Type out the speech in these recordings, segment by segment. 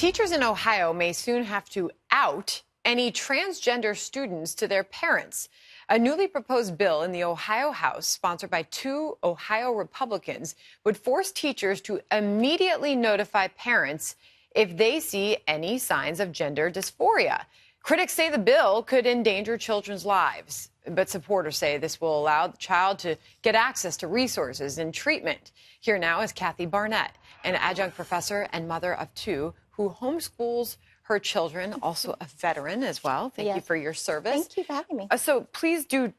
Teachers in Ohio may soon have to out any transgender students to their parents. A newly proposed bill in the Ohio House, sponsored by two Ohio Republicans, would force teachers to immediately notify parents if they see any signs of gender dysphoria. Critics say the bill could endanger children's lives, but supporters say this will allow the child to get access to resources and treatment. Here now is Kathy Barnette, an adjunct professor and mother of two who homeschools her children, also a veteran as well. Thank you for your service. Thank you for having me. So please do,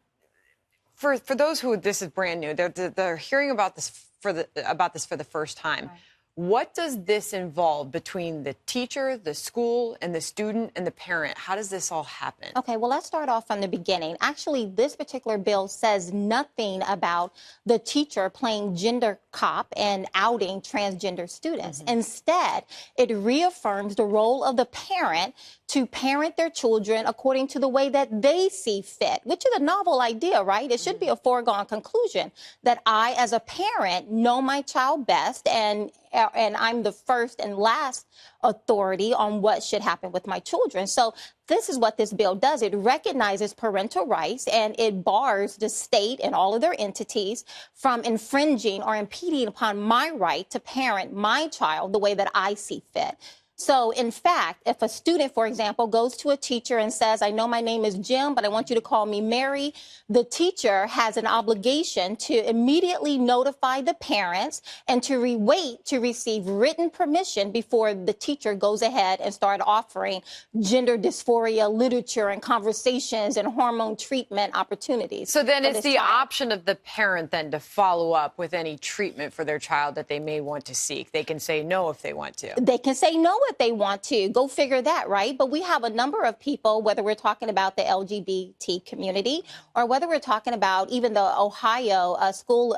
for those who this is brand new, they're hearing about this for the first time. Right. What does this involve between the teacher, the school, and the student and the parent? How does this all happen? Okay, well, let's start off from the beginning. Actually, this particular bill says nothing about the teacher playing gender cop and outing transgender students. Instead, it reaffirms the role of the parent to parent their children according to the way that they see fit, which is a novel idea, right? It should be a foregone conclusion that I, as a parent, know my child best, and I'm the first and last authority on what should happen with my children. So this is what this bill does. It recognizes parental rights, and it bars the state and all of their entities from infringing or impeding upon my right to parent my child the way that I see fit. So, in fact, if a student, for example, goes to a teacher and says, I know my name is Jim, but I want you to call me Mary, the teacher has an obligation to immediately notify the parents and to wait to receive written permission before the teacher goes ahead and start offering gender dysphoria literature and conversations and hormone treatment opportunities. So then it's the option of the parent then to follow up with any treatment for their child that they may want to seek. They can say no if they want to. They can say no if they want to. Go figure that, right? But we have a number of people, whether we're talking about the LGBT community or whether we're talking about even the Ohio school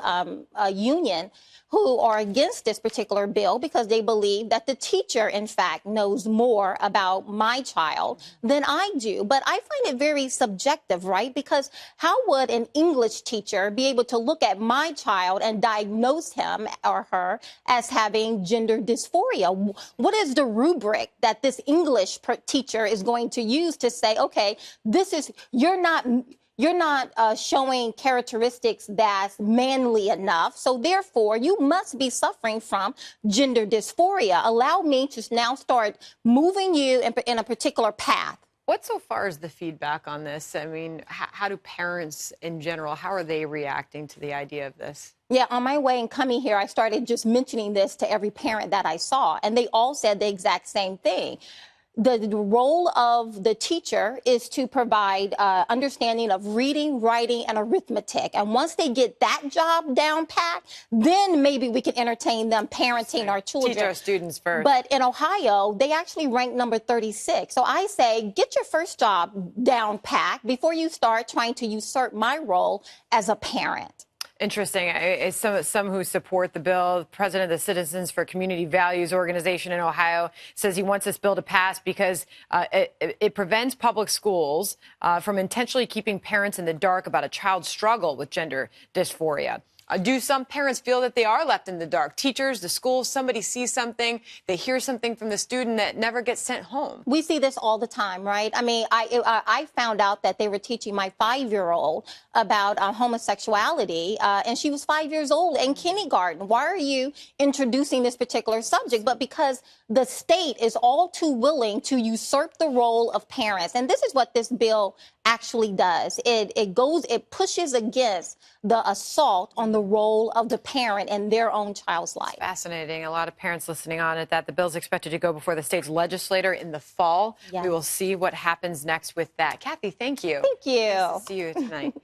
union, who are against this particular bill because they believe that the teacher, in fact, knows more about my child than I do. But I find it very subjective, right? Because how would an English teacher be able to look at my child and diagnose him or her as having gender dysphoria? What is the rubric that this English teacher is going to use to say, okay, this is, you're not showing characteristics that's manly enough, so therefore you must be suffering from gender dysphoria. Allow me to now start moving you in a particular path. What so far is the feedback on this? I mean, how do parents in general, how are they reacting to the idea of this? Yeah, on my way and coming here, I started just mentioning this to every parent that I saw, and they all said the exact same thing. The role of the teacher is to provide understanding of reading, writing, and arithmetic. And once they get that job down packed, then maybe we can entertain them parenting our children. Teach our students first. But in Ohio, they actually rank number 36. So I say, get your first job down packed before you start trying to usurp my role as a parent. Interesting. Some who support the bill, the president of the Citizens for Community Values organization in Ohio, says he wants this bill to pass because it prevents public schools from intentionally keeping parents in the dark about a child's struggle with gender dysphoria. Do some parents feel that they are left in the dark? Teachers, the school, somebody sees something, they hear something from the student that never gets sent home. We see this all the time, right? I mean, I found out that they were teaching my 5-year-old about homosexuality, and she was 5 years old in kindergarten. Why are you introducing this particular subject? But because the state is all too willing to usurp the role of parents. And this is what this bill actually does. It pushes against the assault on the role of the parent in their own child's life. It's fascinating. A lot of parents listening on it that the bill's expected to go before the state's legislature in the fall. Yes. We will see what happens next with that. Kathy, thank you. Thank you. Nice to see you tonight.